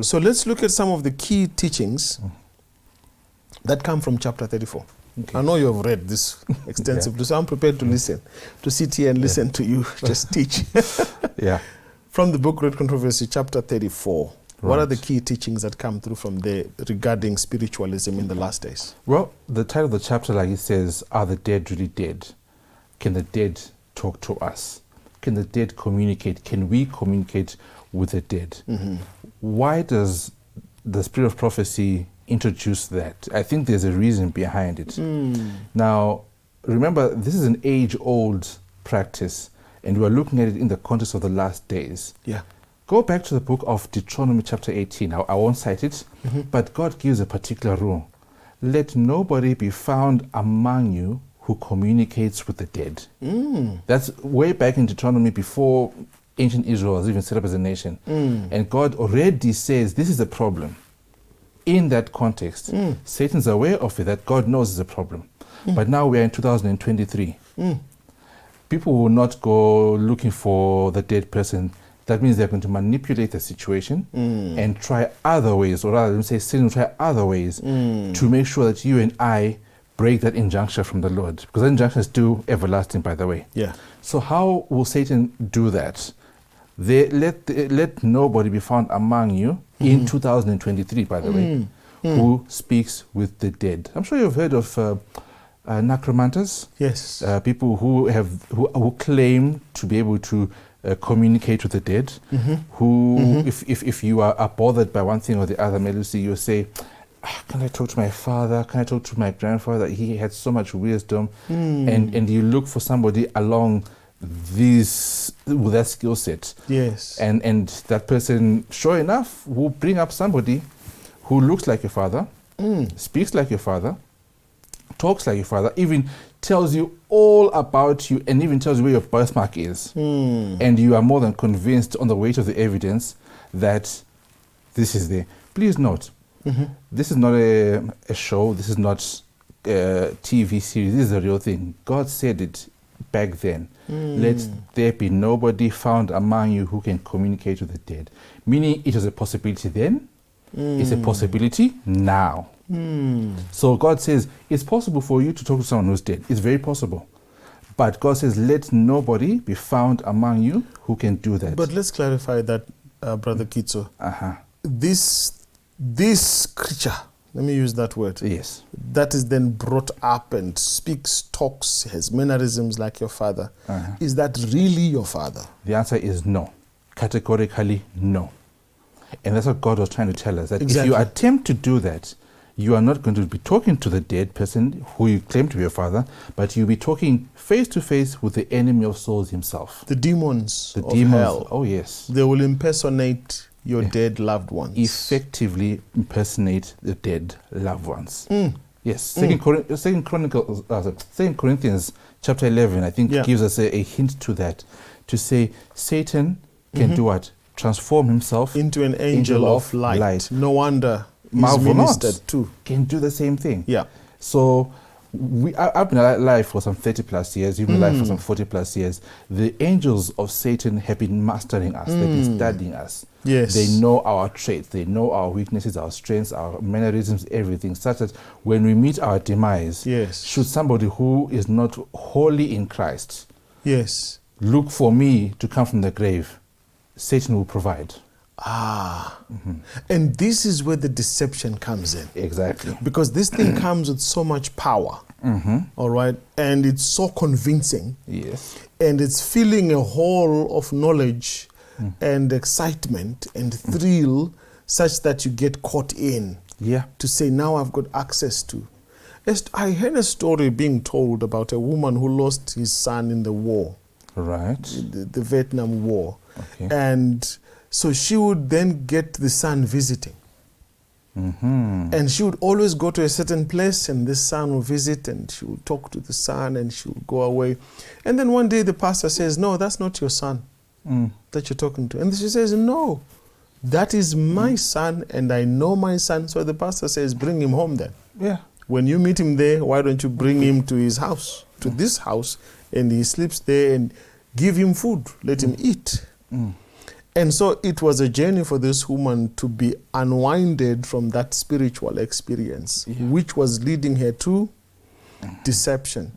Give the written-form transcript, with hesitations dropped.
So let's look at some of the key teachings that come from chapter 34. Okay. I know you have read this extensively, so I'm prepared to listen, to sit here and listen to you just teach. From the book Great Controversy, chapter 34, what are the key teachings that come through from there regarding spiritualism in the last days? Well, the title of the chapter, like it says, are the dead really dead? Can the dead talk to us? Can the dead communicate? Can we communicate with the dead? Why does the spirit of prophecy introduce that? I think there's a reason behind it. Now, remember, this is an age-old practice, and we're looking at it in the context of the last days. Go back to the book of Deuteronomy chapter 18. I won't cite it, but God gives a particular rule. Let nobody be found among you who communicates with the dead. That's way back in Deuteronomy before ancient Israel was even set up as a nation. And God already says this is a problem. In that context, Satan's aware of it, that God knows is a problem. But now we are in 2023. People will not go looking for the dead person. That means they're going to manipulate the situation and try other ways, or rather, let me say, Satan will try other ways to make sure that you and I break that injunction from the Lord. Because that injunction is still everlasting, by the way. So how will Satan do that? Let nobody be found among you in 2023, by the way, who speaks with the dead. I'm sure you've heard of necromancers. People who claim to be able to communicate with the dead, who, if you are bothered by one thing or the other, Melusi, you say, can I talk to my father? Can I talk to my grandfather? He had so much wisdom. And you look for somebody along with that skill set. And that person, sure enough, will bring up somebody who looks like your father, speaks like your father, talks like your father, even tells you all about you, and even tells you where your birthmark is. And you are more than convinced on the weight of the evidence that this is there. Please note, this is not a show, this is not a TV series, this is a real thing. God said it back then. Let there be nobody found among you who can communicate with the dead. Meaning it was a possibility then, it's a possibility now. So God says, it's possible for you to talk to someone who's dead. It's very possible. But God says, let nobody be found among you who can do that. But let's clarify that, Brother Kitso. This creature, let me use that word. That is then brought up and speaks, talks, has mannerisms like your father. Is that really your father? The answer is no. Categorically no. And that's what God was trying to tell us, that if you attempt to do that, you are not going to be talking to the dead person who you claim to be your father, but you'll be talking face to face with the enemy of souls himself. The demons of hell. Oh yes. They will impersonate your dead loved ones. Effectively impersonate the dead loved ones. Yes. Second Corinthians chapter 11, I think, gives us a hint to that. To say Satan can do what? Transform himself into an angel of light. No wonder he's ministered too. Can do the same thing. So I've been alive for some 30 plus years. You've been alive for some 40 plus years. The angels of Satan have been mastering us. They've been studying us. They know our traits. They know our weaknesses, our strengths, our mannerisms, everything, such that when we meet our demise, should somebody who is not wholly in Christ look for me to come from the grave, Satan will provide. And this is where the deception comes in. Exactly. Because this thing comes with so much power. All right. And it's so convincing. And it's filling a hole of knowledge and excitement and thrill such that you get caught in. To say, now I've got access to. I heard a story being told about a woman who lost his son in the war. The Vietnam War. And so she would then get the son visiting. And she would always go to a certain place, and this son will visit, and she would talk to the son, and she would go away. And then one day the pastor says, no, that's not your son that you're talking to. And she says, no, that is my son, and I know my son. So the pastor says, bring him home then. When you meet him there, why don't you bring him to his house, to this house, and he sleeps there, and give him food, let him eat. And so it was a journey for this woman to be unwinded from that spiritual experience, which was leading her to deception.